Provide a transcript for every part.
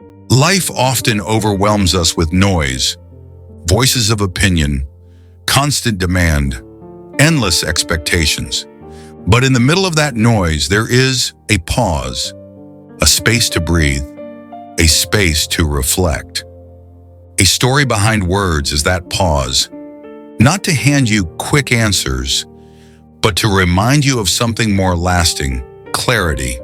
Life often overwhelms us with noise, voices of opinion, constant demand, endless expectations. But in the middle of that noise, there is a pause, a space to breathe, a space to reflect. A story behind words is that pause, not to hand you quick answers, but to remind you of something more lasting, clarity.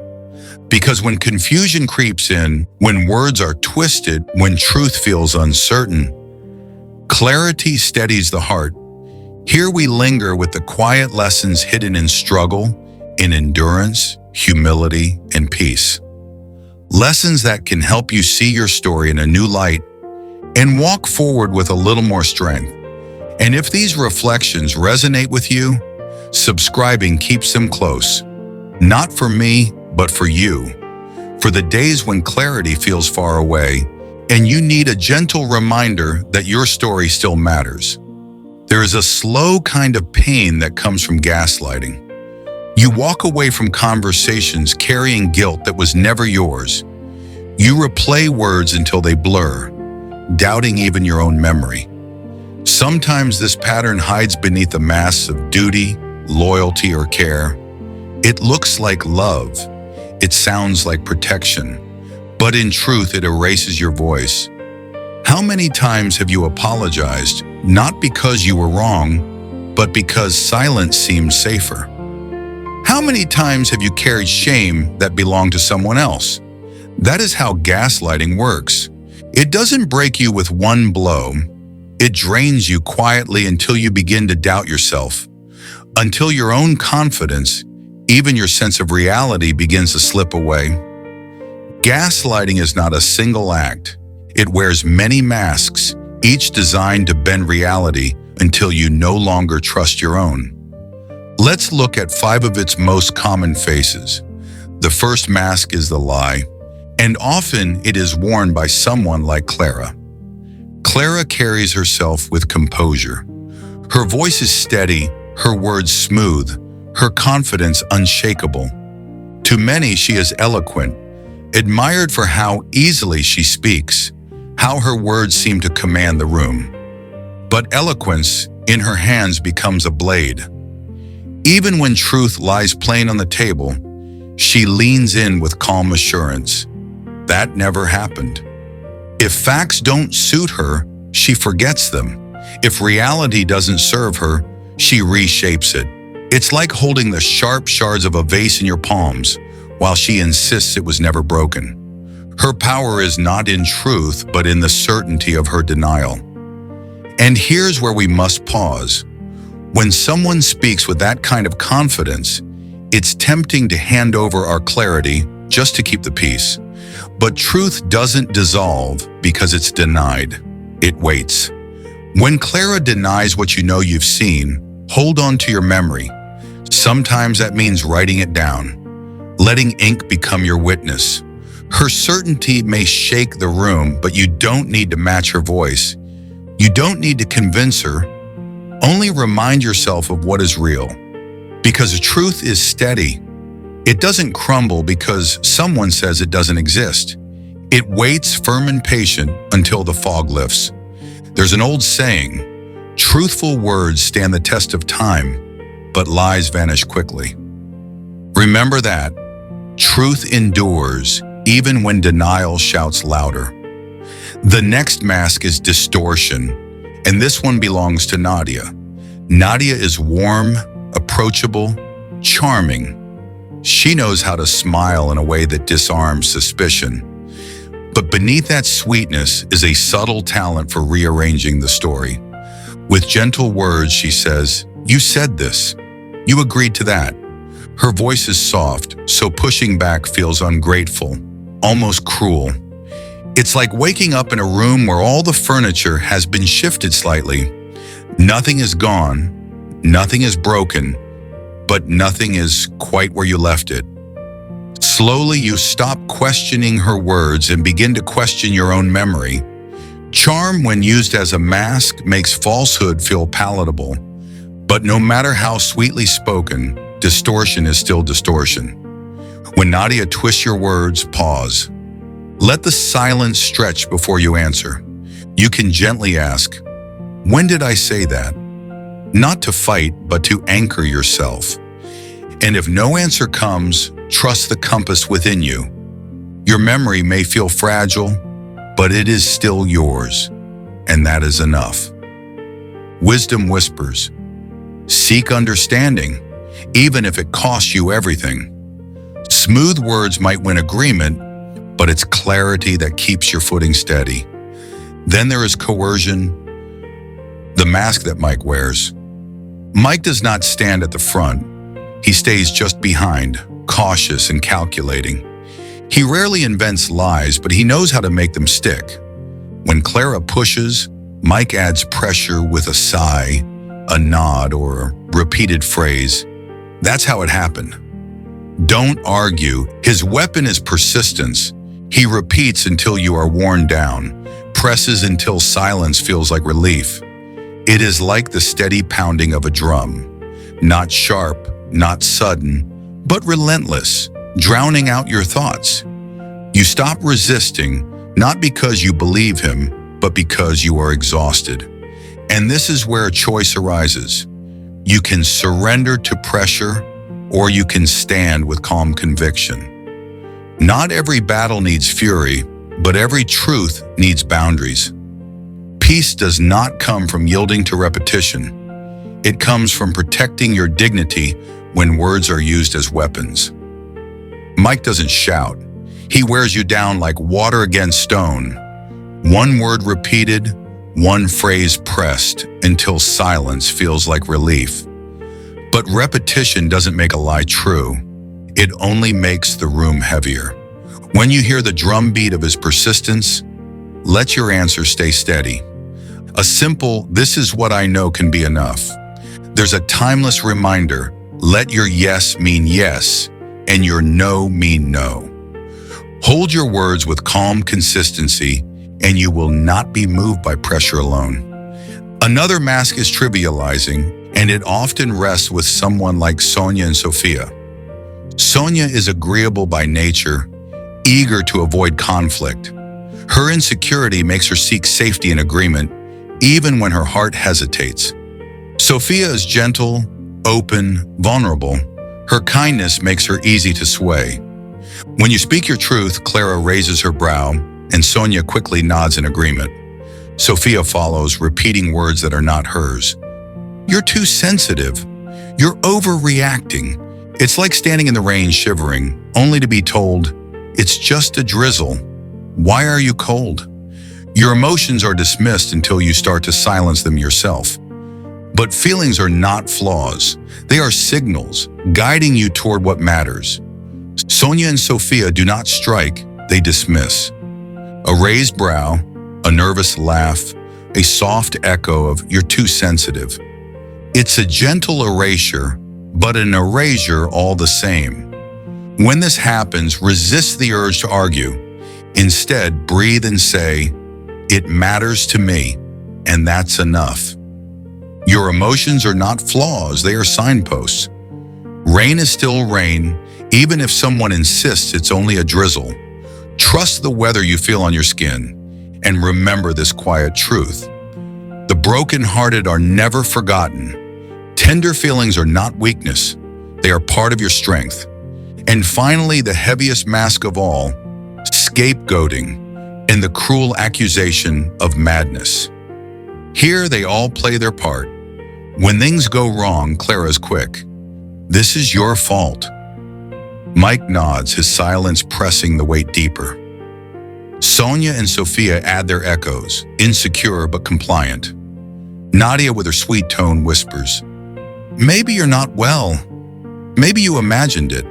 Because when confusion creeps in, when words are twisted, when truth feels uncertain, clarity steadies the heart. Here we linger with the quiet lessons hidden in struggle, in endurance, humility, and peace. Lessons that can help you see your story in a new light and walk forward with a little more strength. And if these reflections resonate with you, subscribing keeps them close. Not for me, but for you. For the days when clarity feels far away and you need a gentle reminder that your story still matters. There is a slow kind of pain that comes from gaslighting. You walk away from conversations carrying guilt that was never yours. You replay words until they blur, doubting even your own memory. Sometimes this pattern hides beneath a mask of duty, loyalty, or care. It looks like love. It sounds like protection. But in truth, it erases your voice. How many times have you apologized, not because you were wrong, but because silence seemed safer? How many times have you carried shame that belonged to someone else? That is how gaslighting works. It doesn't break you with one blow. It drains you quietly until you begin to doubt yourself, until your own confidence, even your sense of reality, begins to slip away. Gaslighting is not a single act. It wears many masks, each designed to bend reality until you no longer trust your own. Let's look at 5 of its most common faces. The first mask is the lie, and often it is worn by someone like Clara. Clara carries herself with composure. Her voice is steady, her words smooth, her confidence unshakable. To many, she is eloquent, admired for how easily she speaks, how her words seem to command the room. But eloquence in her hands becomes a blade. Even when truth lies plain on the table, she leans in with calm assurance. That never happened. If facts don't suit her, she forgets them. If reality doesn't serve her, she reshapes it. It's like holding the sharp shards of a vase in your palms while she insists it was never broken. Her power is not in truth, but in the certainty of her denial. And here's where we must pause. When someone speaks with that kind of confidence, it's tempting to hand over our clarity just to keep the peace. But truth doesn't dissolve because it's denied. It waits. When Clara denies what you know you've seen, hold on to your memory. Sometimes that means writing it down, letting ink become your witness. Her certainty may shake the room, but you don't need to match her voice. You don't need to convince her. Only remind yourself of what is real. Because the truth is steady. It doesn't crumble because someone says it doesn't exist. It waits firm and patient until the fog lifts. There's an old saying, truthful words stand the test of time, but lies vanish quickly. Remember that. Truth endures, even when denial shouts louder. The next mask is distortion, and this one belongs to Nadia. Nadia is warm, approachable, charming. She knows how to smile in a way that disarms suspicion. But beneath that sweetness is a subtle talent for rearranging the story. With gentle words, she says, "You said this. You agreed to that." Her voice is soft, so pushing back feels ungrateful, almost cruel. It's like waking up in a room where all the furniture has been shifted slightly. Nothing is gone, nothing is broken, but nothing is quite where you left it. Slowly, you stop questioning her words and begin to question your own memory. Charm, when used as a mask, makes falsehood feel palatable. But no matter how sweetly spoken, distortion is still distortion. When Nadia twists your words, pause. Let the silence stretch before you answer. You can gently ask, "When did I say that?" Not to fight, but to anchor yourself. And if no answer comes, trust the compass within you. Your memory may feel fragile, but it is still yours, and that is enough. Wisdom whispers, seek understanding, even if it costs you everything. Smooth words might win agreement, but it's clarity that keeps your footing steady. Then there is coercion, the mask that Mike wears. Mike does not stand at the front. He stays just behind, cautious and calculating. He rarely invents lies, but he knows how to make them stick. When Clara pushes, Mike adds pressure with a sigh, a nod, or a repeated phrase. That's how it happened. Don't argue. His weapon is persistence. He repeats until you are worn down, presses until silence feels like relief. It is like the steady pounding of a drum, not sharp, not sudden, but relentless, drowning out your thoughts. You stop resisting, not because you believe him, but because you are exhausted. And this is where a choice arises. You can surrender to pressure, or you can stand with calm conviction. Not every battle needs fury, but every truth needs boundaries. Peace does not come from yielding to repetition. It comes from protecting your dignity when words are used as weapons. Mike doesn't shout. He wears you down like water against stone. One word repeated, one phrase pressed until silence feels like relief. But repetition doesn't make a lie true. It only makes the room heavier. When you hear the drumbeat of his persistence, let your answer stay steady. A simple, "This is what I know," can be enough. There's a timeless reminder, let your yes mean yes, and your no mean no. Hold your words with calm consistency, and you will not be moved by pressure alone. Another mask is trivializing, and it often rests with someone like Sonia and Sophia. Sonia is agreeable by nature, eager to avoid conflict. Her insecurity makes her seek safety and agreement, even when her heart hesitates. Sophia is gentle, open, vulnerable. Her kindness makes her easy to sway. When you speak your truth, Clara raises her brow, and Sonia quickly nods in agreement. Sophia follows, repeating words that are not hers. "You're too sensitive. You're overreacting." It's like standing in the rain shivering, only to be told, "It's just a drizzle. Why are you cold?" Your emotions are dismissed until you start to silence them yourself. But feelings are not flaws. They are signals, guiding you toward what matters. Sonia and Sophia do not strike, they dismiss. A raised brow, a nervous laugh, a soft echo of "you're too sensitive." It's a gentle erasure, but an erasure all the same. When this happens, resist the urge to argue. Instead, breathe and say, "It matters to me, and that's enough." Your emotions are not flaws, they are signposts. Rain is still rain, even if someone insists it's only a drizzle. Trust the weather you feel on your skin, and remember this quiet truth. The brokenhearted are never forgotten. Tender feelings are not weakness, they are part of your strength. And finally, the heaviest mask of all, scapegoating, and the cruel accusation of madness. Here they all play their part. When things go wrong, Clara's quick. "This is your fault." Mike nods, his silence pressing the weight deeper. Sonia and Sophia add their echoes, insecure but compliant. Nadia, with her sweet tone, whispers, "Maybe you're not well. Maybe you imagined it."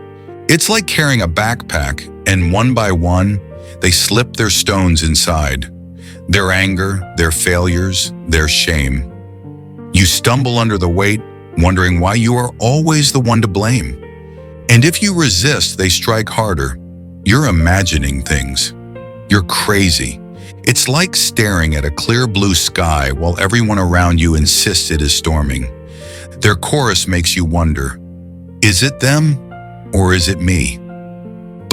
It's like carrying a backpack, and one by one, they slip their stones inside. Their anger, their failures, their shame. You stumble under the weight, wondering why you are always the one to blame. And if you resist, they strike harder. You're imagining things. You're crazy. It's like staring at a clear blue sky while everyone around you insists it is storming. Their chorus makes you wonder, is it them or is it me?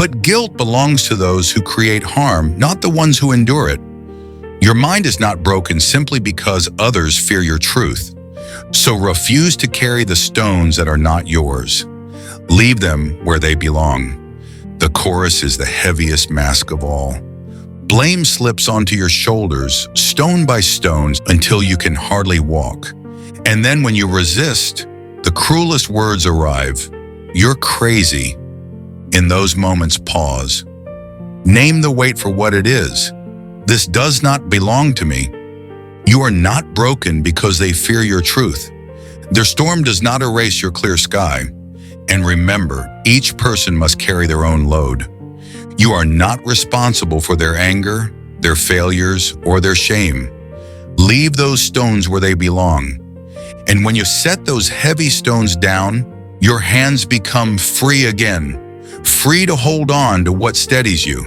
But guilt belongs to those who create harm, not the ones who endure it. Your mind is not broken simply because others fear your truth. So refuse to carry the stones that are not yours. Leave them where they belong. The chorus is the heaviest mask of all. Blame slips onto your shoulders, stone by stone, until you can hardly walk. And then when you resist, the cruelest words arrive. You're crazy. In those moments, pause. Name the weight for what it is. This does not belong to me. You are not broken because they fear your truth. Their storm does not erase your clear sky. And remember, each person must carry their own load. You are not responsible for their anger, their failures, or their shame. Leave those stones where they belong. And when you set those heavy stones down, your hands become free again, free to hold on to what steadies you.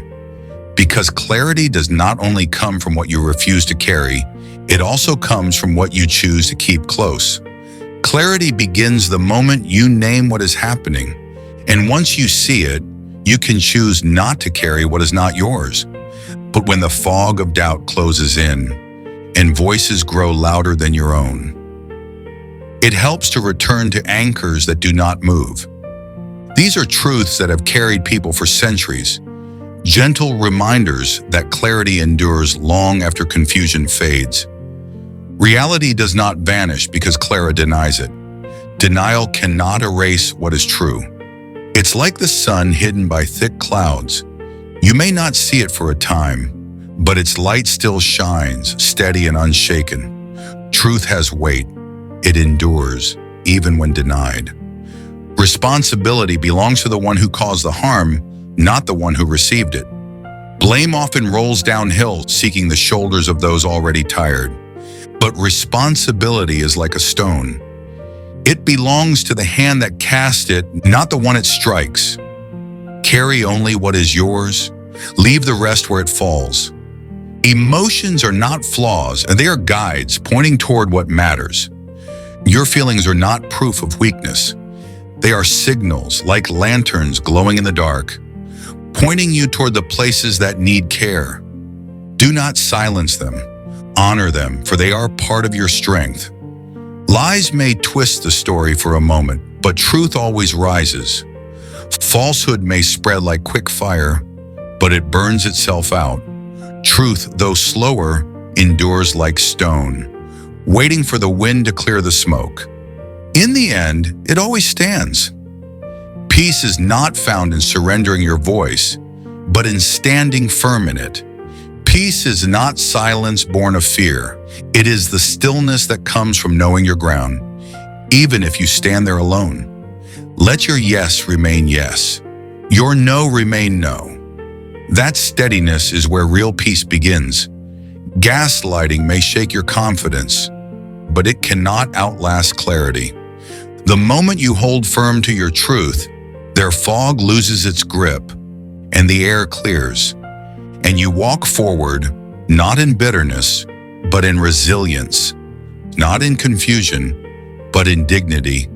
Because clarity does not only come from what you refuse to carry, it also comes from what you choose to keep close. Clarity begins the moment you name what is happening. And once you see it, you can choose not to carry what is not yours. But when the fog of doubt closes in and voices grow louder than your own, it helps to return to anchors that do not move. These are truths that have carried people for centuries, gentle reminders that clarity endures long after confusion fades. Reality does not vanish because Clara denies it. Denial cannot erase what is true. It's like the sun hidden by thick clouds. You may not see it for a time, but its light still shines, steady and unshaken. Truth has weight. It endures, even when denied. Responsibility belongs to the one who caused the harm, not the one who received it. Blame often rolls downhill, seeking the shoulders of those already tired. But responsibility is like a stone. It belongs to the hand that cast it, not the one it strikes. Carry only what is yours. Leave the rest where it falls. Emotions are not flaws, and they are guides pointing toward what matters. Your feelings are not proof of weakness. They are signals, like lanterns glowing in the dark, pointing you toward the places that need care. Do not silence them. Honor them, for they are part of your strength. Lies may twist the story for a moment, but truth always rises. Falsehood may spread like quick fire, but it burns itself out. Truth, though slower, endures like stone, waiting for the wind to clear the smoke. In the end, it always stands. Peace is not found in surrendering your voice, but in standing firm in it. Peace is not silence born of fear. It is the stillness that comes from knowing your ground, even if you stand there alone. Let your yes remain yes. Your no remain no. That steadiness is where real peace begins. Gaslighting may shake your confidence, but it cannot outlast clarity. The moment you hold firm to your truth, their fog loses its grip, and the air clears. And you walk forward, not in bitterness, but in resilience, not in confusion, but in dignity,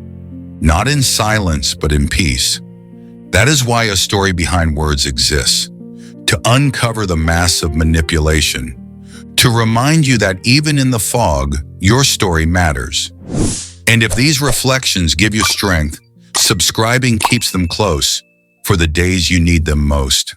not in silence, but in peace. That is why a story behind words exists, to uncover the mask of manipulation, to remind you that even in the fog, your story matters. And if these reflections give you strength, subscribing keeps them close for the days you need them most.